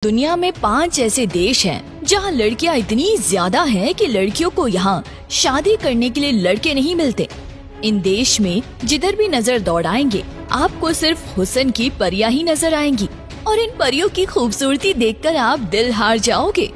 दुनिया में 5 ऐसे देश हैं जहां लड़कियां इतनी ज्यादा हैं कि लड़कियों को यहां शादी करने के लिए लड़के नहीं मिलते। इन देश में जिधर भी नजर दौड़ाएंगे आपको सिर्फ हुस्न की परियां ही नजर आएंगी और इन परियों की खूबसूरती देखकर आप दिल हार जाओगे।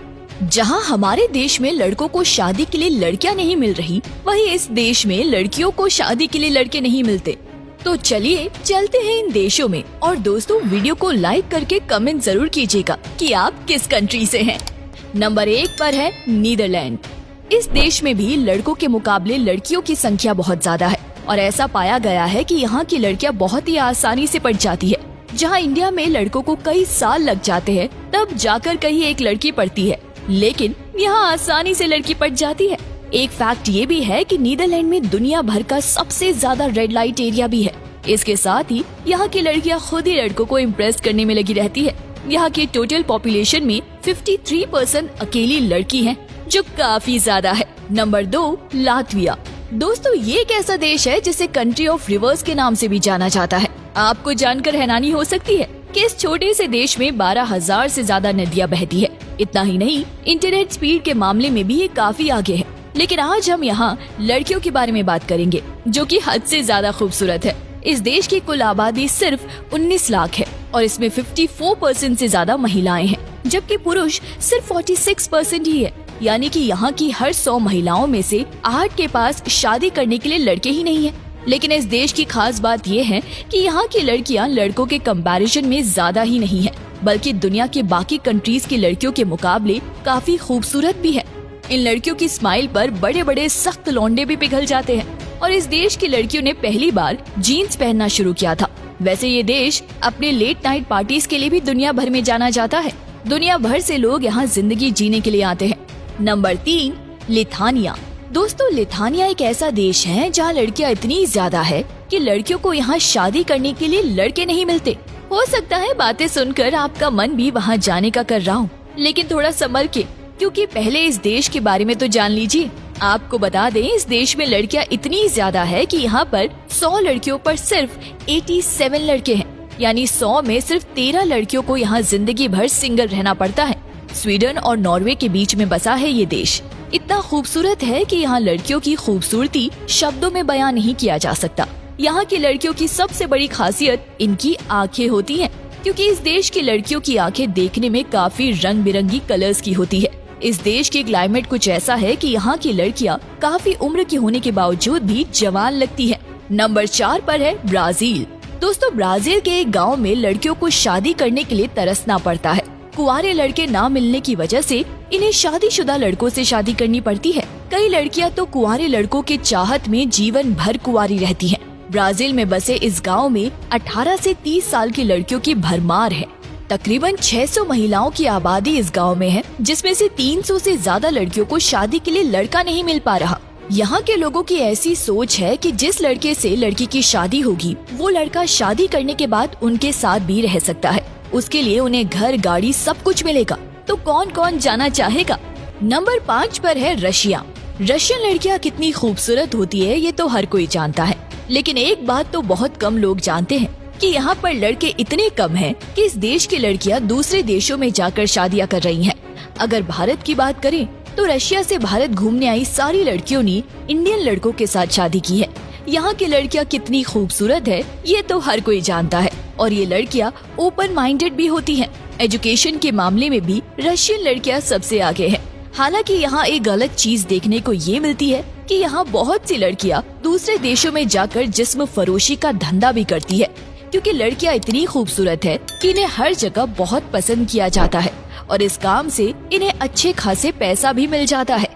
जहां हमारे देश में लड़कों को शादी के लिए लड़कियां नहीं मिल रही, वहीं इस देश में लड़कियों को शादी के लिए लड़के नहीं मिलते। तो चलिए चलते हैं इन देशों में। और दोस्तों, वीडियो को लाइक करके कमेंट जरूर कीजिएगा कि आप किस कंट्री से हैं। नंबर 1 पर है नीदरलैंड। इस देश में भी लड़कों के मुकाबले लड़कियों की संख्या बहुत ज्यादा है और ऐसा पाया गया है कि यहाँ की लड़कियाँ बहुत ही आसानी से पढ़ जाती है। जहाँ इंडिया में लड़कों को कई साल लग जाते हैं तब जाकर कहीं एक लड़की पढ़ती है, लेकिन यहाँ आसानी से लड़की पढ़ जाती है। एक फैक्ट ये भी है कि नीदरलैंड में दुनिया भर का सबसे ज्यादा रेड लाइट एरिया भी है। इसके साथ ही यहाँ की लड़कियाँ खुद ही लड़कों को इम्प्रेस करने में लगी रहती है। यहाँ की टोटल पॉपुलेशन में 53% अकेली लड़की हैं, जो काफी ज्यादा है। Number 2, Latvia. दोस्तों, ये एक ऐसा देश है जिसे कंट्री ऑफ रिवर्स के नाम से भी जाना जाता है। आपको जानकर हैरानी हो सकती है कि इस छोटे से देश में 12,000 से ज्यादा नदियाँ बहती है। इतना ही नहीं, इंटरनेट स्पीड के मामले में भी ये काफी आगे है। लेकिन आज हम यहाँ लड़कियों के बारे में बात करेंगे, जो कि हद से ज्यादा खूबसूरत है। इस देश की कुल आबादी सिर्फ 19 लाख है और इसमें 54% से ज्यादा महिलाएं हैं, जबकि पुरुष सिर्फ 46% ही है। यानी कि यहाँ की हर 100 महिलाओं में से 8 के पास शादी करने के लिए लड़के ही नहीं है। लेकिन इस देश की खास बात ये है कि यहाँ की लड़कियाँ लड़कों के कंपैरिजन में ज्यादा ही नहीं है, बल्कि दुनिया के बाकी कंट्रीज की लड़कियों के मुकाबले काफी खूबसूरत भी है। इन लड़कियों की स्माइल पर बड़े बड़े सख्त लौंडे भी पिघल जाते हैं और इस देश की लड़कियों ने पहली बार जीन्स पहनना शुरू किया था। वैसे ये देश अपने लेट नाइट पार्टीज के लिए भी दुनिया भर में जाना जाता है। दुनिया भर से लोग यहाँ जिंदगी जीने के लिए आते हैं। नंबर 3, लिथानिया। दोस्तों, लिथानिया एक ऐसा देश है जहाँ लड़कियाँ इतनी ज्यादा है कि लड़कियों को यहाँ शादी करने के लिए लड़के नहीं मिलते। हो सकता है बातें सुनकर आपका मन भी वहाँ जाने का कर रहा हूँ, लेकिन थोड़ा संभल के, क्योंकि पहले इस देश के बारे में तो जान लीजिए। आपको बता दें, इस देश में लड़कियां इतनी ज्यादा है कि यहाँ पर 100 लड़कियों पर सिर्फ 87 लड़के हैं। यानी 100 में सिर्फ 13 लड़कियों को यहाँ जिंदगी भर सिंगल रहना पड़ता है। स्वीडन और नॉर्वे के बीच में बसा है ये देश। इतना खूबसूरत है कि यहाँ लड़कियों की खूबसूरती शब्दों में बयां नहीं किया जा सकता। यहाँ की लड़कियों की सबसे बड़ी खासियत इनकी आँखें होती है, क्योंकि इस देश की लड़कियों की आँखें देखने में काफी रंग बिरंगी कलर्स की होती है। इस देश की क्लाइमेट कुछ ऐसा है कि यहाँ की लड़कियाँ काफी उम्र की होने के बावजूद भी जवान लगती है। नंबर 4 पर है ब्राजील। दोस्तों, ब्राजील के एक गांव में लड़कियों को शादी करने के लिए तरसना पड़ता है। कुंवारे लड़के ना मिलने की वजह से इन्हें शादीशुदा लड़कों से शादी करनी पड़ती है। कई लड़कियाँ तो कुंवारे लड़कों के चाहत में जीवन भर कुंवारी रहती है। ब्राजील में बसे इस गाँव में 18 से 30 साल की लड़कियों की भरमार है। तकरीबन 600 महिलाओं की आबादी इस गांव में है, जिसमें से 300 से ज्यादा लड़कियों को शादी के लिए लड़का नहीं मिल पा रहा। यहाँ के लोगों की ऐसी सोच है कि जिस लड़के से लड़की की शादी होगी, वो लड़का शादी करने के बाद उनके साथ भी रह सकता है। उसके लिए उन्हें घर, गाड़ी, सब कुछ मिलेगा। तो कौन कौन जाना चाहेगा? नंबर 5 पर है रशिया। रशियन लड़कियाँ कितनी खूबसूरत होती है ये तो हर कोई जानता है, लेकिन एक बात तो बहुत कम लोग जानते हैं कि यहाँ पर लड़के इतने कम हैं कि इस देश की लड़कियाँ दूसरे देशों में जाकर शादियाँ कर रही हैं। अगर भारत की बात करें तो रशिया से भारत घूमने आई सारी लड़कियों ने इंडियन लड़कों के साथ शादी की है। यहाँ की लड़कियाँ कितनी खूबसूरत है ये तो हर कोई जानता है, और ये लड़कियाँ ओपन माइंडेड भी होती हैं। एजुकेशन के मामले में भी रशियन लड़कियाँ सबसे आगे हैं। हालांकि यहाँ एक गलत चीज देखने को ये मिलती है कि यहाँ बहुत सी लड़कियाँ दूसरे देशों में जाकर जिस्म फरोशी का धंधा भी करती है, क्योंकि लड़कियां इतनी खूबसूरत है कि इन्हें हर जगह बहुत पसंद किया जाता है और इस काम से इन्हें अच्छे खासे पैसा भी मिल जाता है।